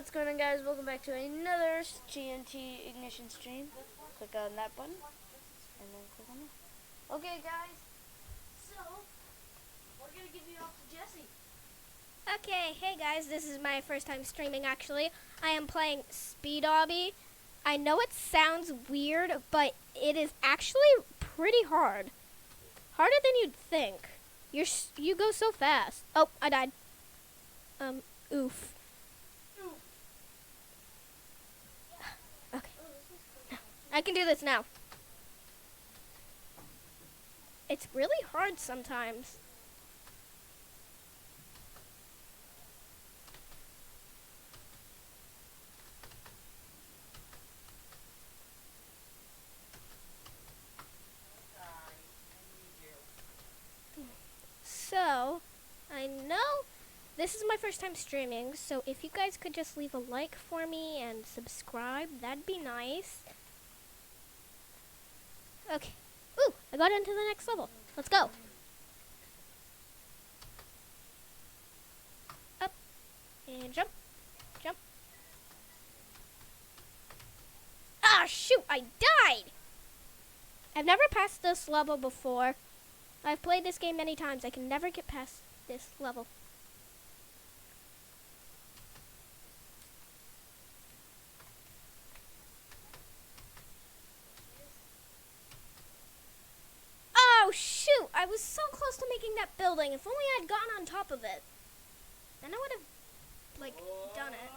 what's going on, guys? Welcome back to another TNT Ignition stream. Click on that button, and then click on that. Okay, guys, so we're going to give you off to Jesse. Okay, hey guys, this is my first time streaming actually. I am playing Speed Obby. I know it sounds weird, but it is actually pretty hard. Harder than you'd think. You go so fast. Oh, I died. Oof. Okay. No, I can do this now. It's really hard sometimes. So, I know this is my first time streaming, so if you guys could just leave a like for me and subscribe, that'd be nice. Okay. Ooh, I got into the next level. Let's go. Up. And jump. Jump. Ah, shoot, I died! I've never passed this level before. I've played this game many times. I can never get past this level. Oh, shoot! I was so close to making that building. If only I'd gotten on top of it. Then I would have, like, done it.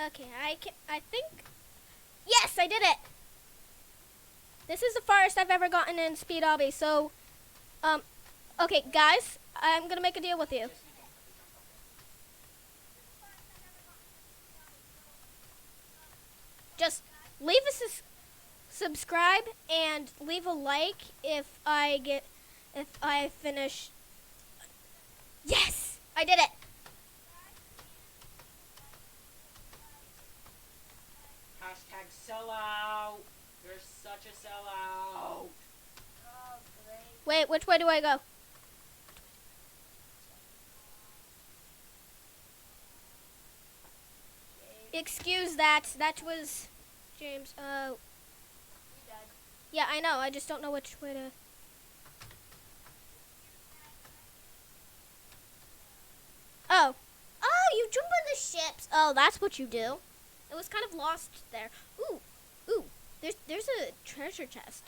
Okay, I think, yes, I did it! This is the farthest I've ever gotten in Speed Obby, so, okay, guys, I'm gonna make a deal with you. Just leave a subscribe and leave a like if I finish. Yes, I did it. Hashtag sellout. You're such a sellout. Oh, great. Wait, which way do I go? Excuse that. That was James. Yeah, I know. I just don't know which way to. Oh. Oh, you jump on the ships. Oh, that's what you do. It was kind of lost there. Ooh. Ooh. There's a treasure chest.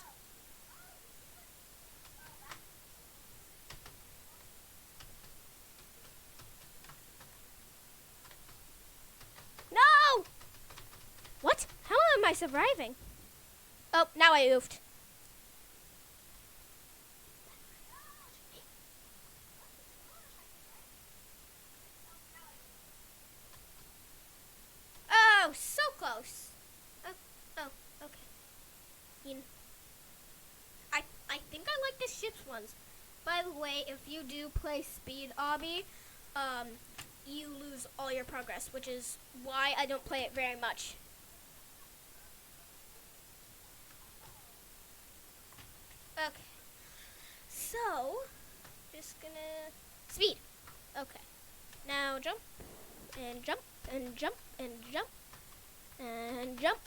No! What? How am I surviving? Oh, now I oofed. Oh, so close. Oh, okay. I think I like the ships ones. By the way, if you do play Speed Obby, you lose all your progress, which is why I don't play it very much. Okay. So, just gonna speed. Okay. Now jump and jump and jump and jump and jump.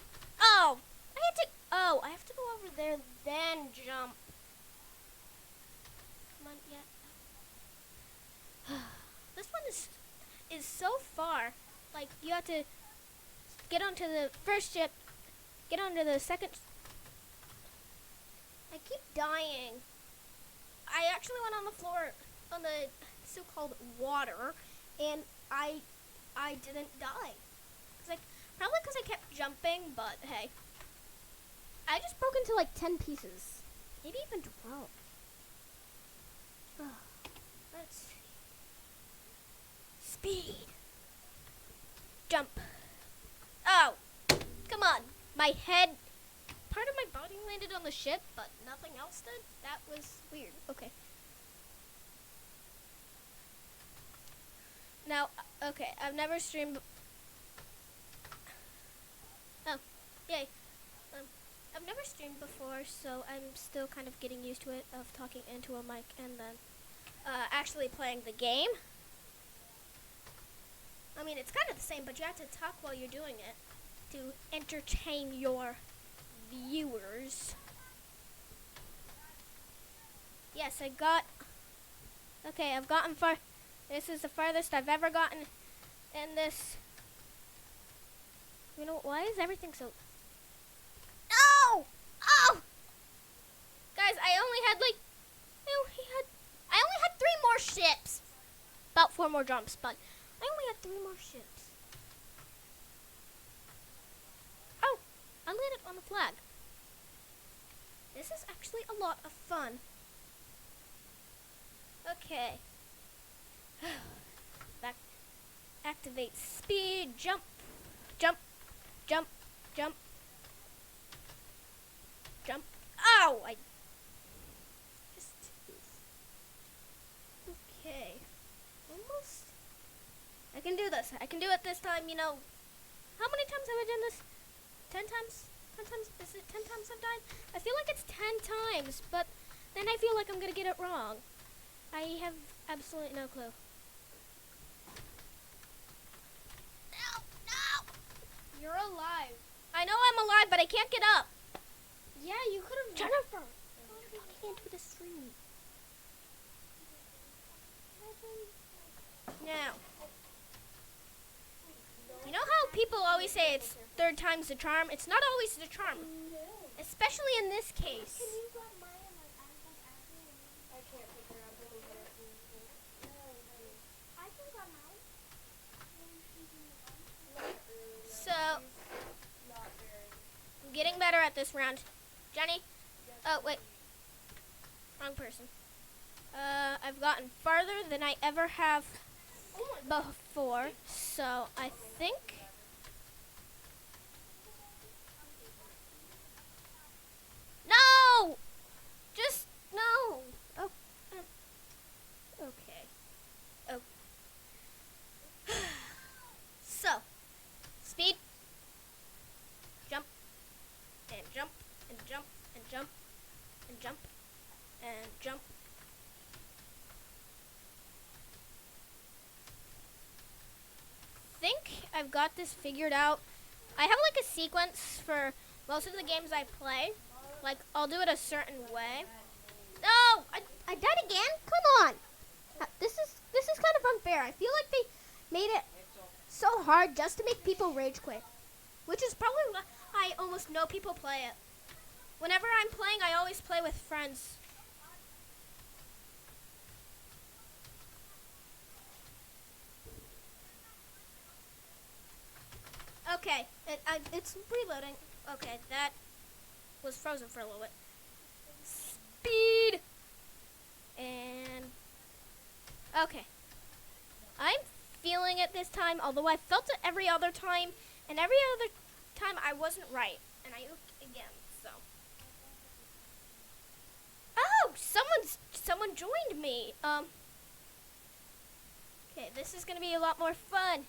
Oh, I have to go over there then jump. Come on, yeah. This one is so far. Like you have to get onto the first ship, get onto the second. I keep dying. I actually went on the floor on the so-called water, and I didn't die. Probably because I kept jumping, but hey. I just broke into like 10 pieces. Maybe even 12. Oh, let's see. Speed. Jump. Oh, come on. My head, part of my body landed on the ship, but nothing else did. That was weird. Okay. Now, okay, I've never streamed. Oh, yay. I've never streamed before, so I'm still kind of getting used to it, of talking into a mic and then actually playing the game. I mean, it's kind of the same, but you have to talk while you're doing it to entertain your viewers. Yes, I got... Okay, I've gotten far... This is the farthest I've ever gotten in this... You know, why is everything so... No! Oh! Guys, I only had like... I only had 3 more ships. About 4 more jumps, but I only had 3 more ships. Oh! I landed on the flag. This is actually a lot of fun. Okay. Back. Activate speed. Jump. Jump. Jump. Jump. Jump. Ow! I just... Okay. Almost. I can do this. I can do it this time, you know. How many times have I done this? 10 times? 10 times? Is it 10 times I've died? I feel like it's 10 times, but then I feel like I'm gonna get it wrong. I have absolutely no clue. No! No! You're alive. I know I'm alive, but I can't get up. Yeah, you could have. Jennifer! You're talking into the stream. Now. You know how people always say it's 3rd time's the charm? It's not always the charm. Especially in this case. So, I'm getting better at this round. Jenny? Oh, wait. Wrong person. I've gotten farther than I ever have before, so I think... No! Just, no! Oh, okay. Oh. So, speed. Jump. And jump. And jump. And jump. And jump. And jump. I think I've got this figured out. I have like a sequence for most of the games I play. Like, I'll do it a certain way. No! I died again? Come on! This is kind of unfair. I feel like they made it so hard just to make people rage quit. Which is probably why I almost know people play it. Whenever I'm playing, I always play with friends. Okay, it's reloading. Okay, that was frozen for a little bit. Speed! And... Okay. I'm feeling it this time, although I felt it every other time, and every other time I wasn't right. And I ooped again, so... Oh! Someone joined me! Okay, this is gonna be a lot more fun.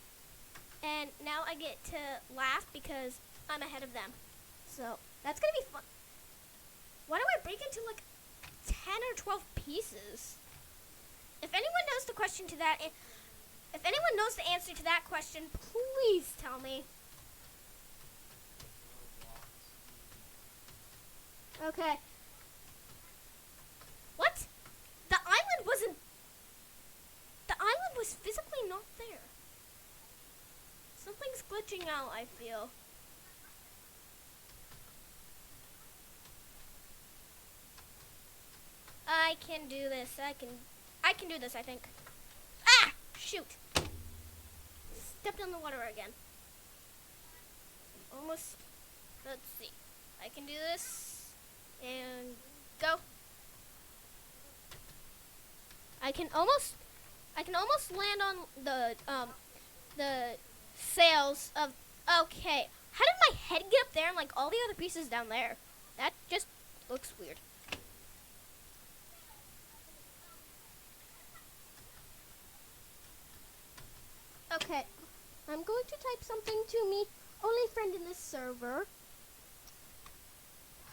And now I get to laugh because I'm ahead of them. So, that's gonna be fun. Why do I break into like 10 or 12 pieces? If anyone knows the question to that, if anyone knows the answer to that question, please tell me. Okay. What? The island wasn't... The island was physically not there. Something's glitching out, I feel. I can do this. I can do this, I think. Ah! Shoot. Stepped on the water again. Almost. Let's see. I can do this. And go. I can almost land on the sails of... Okay. How did my head get up there and like all the other pieces down there? That just looks weird. Okay. I'm going to type something to me. Only friend in this server.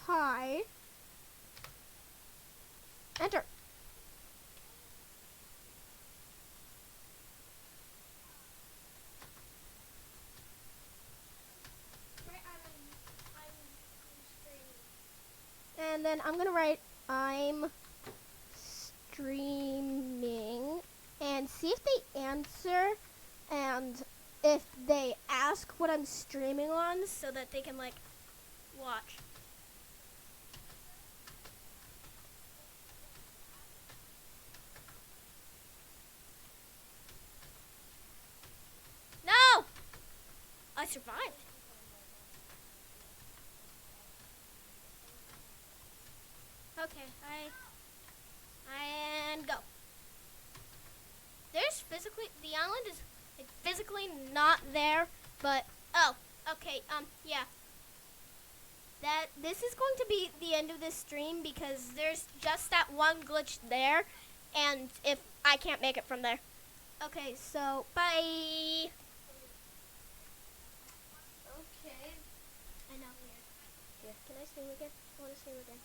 hi. Enter. And then I'm gonna write I'm streaming and see if they answer and if they ask what I'm streaming on so that they can like watch. No! I survived. Okay, and go. There's physically, the island is like, physically not there, but, oh, okay, yeah. This is going to be the end of this stream because there's just that one glitch there, and if I can't make it from there. Okay, so, bye. Okay. I know, weird. Yeah. Can I stream again? I want to stream again.